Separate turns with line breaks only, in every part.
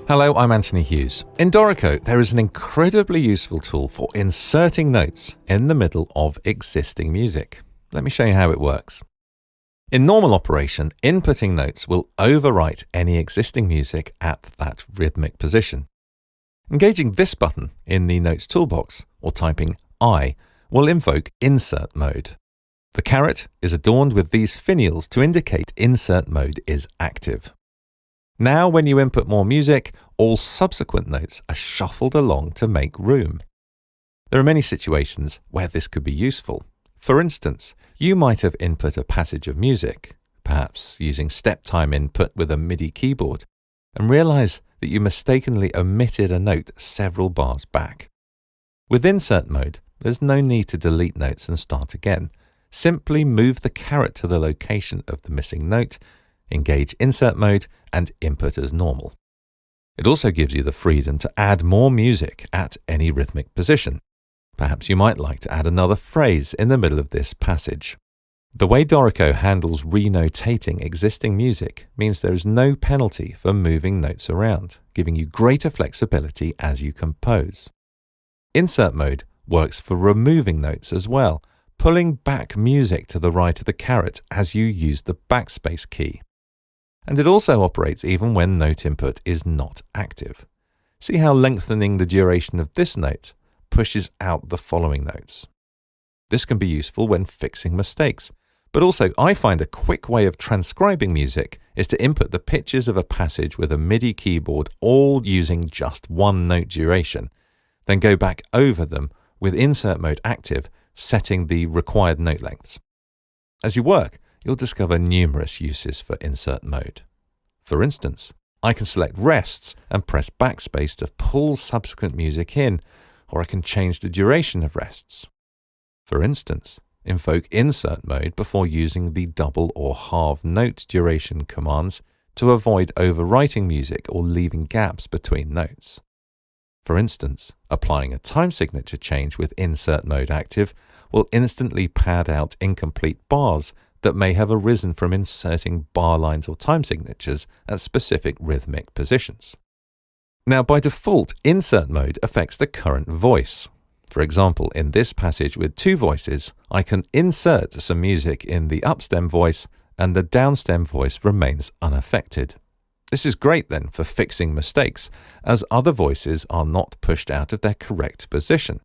Hello, I'm Anthony Hughes. In Dorico, there is an incredibly useful tool for inserting notes in the middle of existing music. Let me show you how it works. In normal operation, inputting notes will overwrite any existing music at that rhythmic position. Engaging this button in the Notes toolbox, or typing I, will invoke Insert mode. The caret is adorned with these finials to indicate Insert mode is active. Now, when you input more music, all subsequent notes are shuffled along to make room. There are many situations where this could be useful. For instance, you might have input a passage of music, perhaps using step time input with a MIDI keyboard, and realize that you mistakenly omitted a note several bars back. With Insert mode, there's no need to delete notes and start again. Simply move the caret to the location of the missing note, engage Insert mode, and input as normal. It also gives you the freedom to add more music at any rhythmic position. Perhaps you might like to add another phrase in the middle of this passage. The way Dorico handles renotating existing music means there is no penalty for moving notes around, giving you greater flexibility as you compose. Insert mode works for removing notes as well, pulling back music to the right of the caret as you use the backspace key. And it also operates even when note input is not active. See how lengthening the duration of this note pushes out the following notes. This can be useful when fixing mistakes, but also I find a quick way of transcribing music is to input the pitches of a passage with a MIDI keyboard all using just one note duration, then go back over them with Insert mode active, setting the required note lengths. As you work, you'll discover numerous uses for Insert mode. For instance, I can select rests and press backspace to pull subsequent music in, or I can change the duration of rests. For instance, invoke Insert mode before using the double or halve note duration commands to avoid overwriting music or leaving gaps between notes. For instance, applying a time signature change with Insert mode active will instantly pad out incomplete bars that may have arisen from inserting bar lines or time signatures at specific rhythmic positions. Now, by default, Insert mode affects the current voice. For example, in this passage with two voices, I can insert some music in the upstem voice and the downstem voice remains unaffected. This is great then for fixing mistakes, as other voices are not pushed out of their correct position.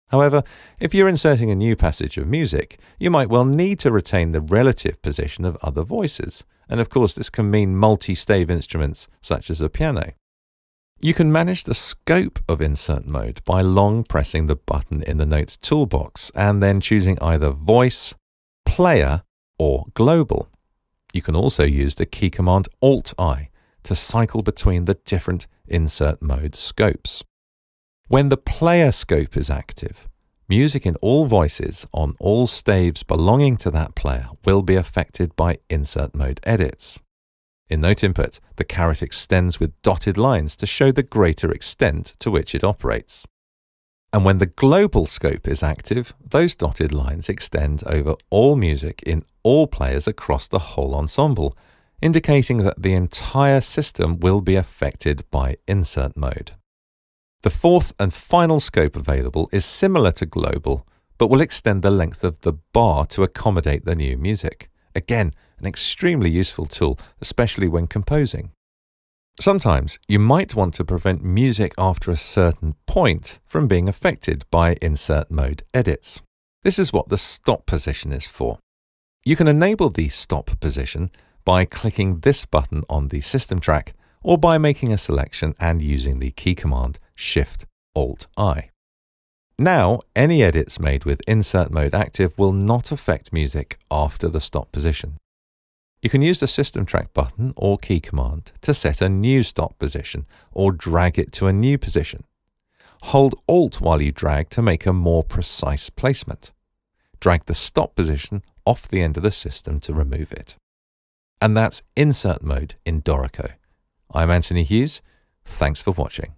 However, if you're inserting a new passage of music, you might well need to retain the relative position of other voices, and of course this can mean multi-stave instruments such as a piano. You can manage the scope of Insert mode by long pressing the button in the Notes toolbox and then choosing either Voice, Player, or Global. You can also use the key command Alt-I to cycle between the different Insert mode scopes. When the player scope is active, music in all voices on all staves belonging to that player will be affected by Insert mode edits. In note input, the caret extends with dotted lines to show the greater extent to which it operates. And when the global scope is active, those dotted lines extend over all music in all players across the whole ensemble, indicating that the entire system will be affected by Insert mode. The fourth and final scope available is similar to global, but will extend the length of the bar to accommodate the new music. Again, an extremely useful tool, especially when composing. Sometimes you might want to prevent music after a certain point from being affected by Insert mode edits. This is what the stop position is for. You can enable the stop position by clicking this button on the system track or by making a selection and using the key command Shift-Alt-I. Now, any edits made with Insert mode active will not affect music after the stop position. You can use the system track button or key command to set a new stop position or drag it to a new position. Hold Alt while you drag to make a more precise placement. Drag the stop position off the end of the system to remove it. And that's Insert mode in Dorico. I'm Anthony Hughes. Thanks for watching.